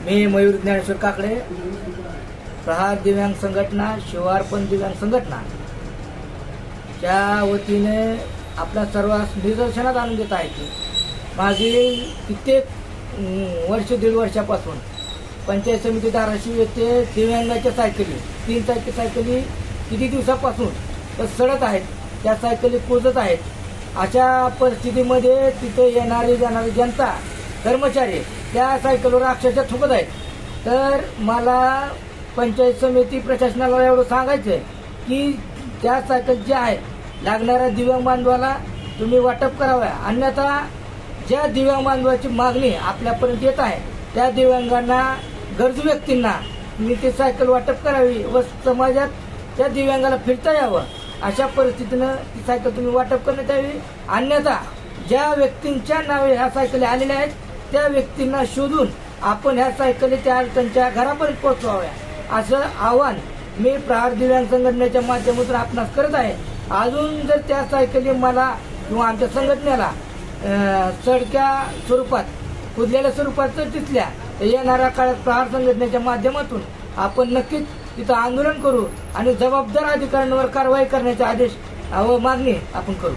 मी मयूर ज्ञानेश्वर काकडे, प्रहार दिव्यांग संघटना, शिवार्पण दिव्यांग संघटना च्या वतीने आपल्या सर्वांस निदर्शनात आणून देत आहे की मागील कित्येक दीड वर्षापासून पंचायत समिती धाराशिव येथे दिव्यांगाच्या सायकली 3 सायकली किती दिवसापासून सडत आहेत, त्या सायकली कुजत आहेत. अशा परिस्थितीमध्ये तिथे येणारी जाणारी जनता, कर्मचारी त्या सायकलवर अक्षरशः थुकत आहेत. तर मला पंचायत समिती प्रशासनाला एवढं सांगायचं की त्या सायकल ज्या आहेत लागणाऱ्या दिव्यांग बांधवाला तुम्ही वाटप कराव्या, अन्यथा ज्या दिव्यांग बांधवाची मागणी आपल्यापर्यंत येत आहे त्या दिव्यांगांना, गरजू व्यक्तींना तुम्ही ते सायकल वाटप करावी व समाजात त्या दिव्यांगाला फिरता यावं. अशा परिस्थितीनं ती सायकल तुम्ही वाटप करण्यात यावी, अन्यथा ज्या व्यक्तींच्या नावे ह्या सायकली आलेल्या आहेत त्या व्यक्तींना शोधून आपण ह्या सायकली त्यांच्या घरापर्यंत पोहोचवाव्या असं आवाहन मी प्रहार दिव्यांग संघटनेच्या माध्यमातून आपणास करत आहे. अजून जर त्या सायकली मला किंवा आमच्या संघटनेला सडक्या स्वरूपात, कुजलेल्या स्वरूपात जर दिसल्या तर येणाऱ्या काळात प्रहार संघटनेच्या माध्यमातून आपण नक्कीच तिथं आंदोलन करू आणि जबाबदार अधिकाऱ्यांवर कारवाई करण्याचे आदेश व मागणी आपण करू.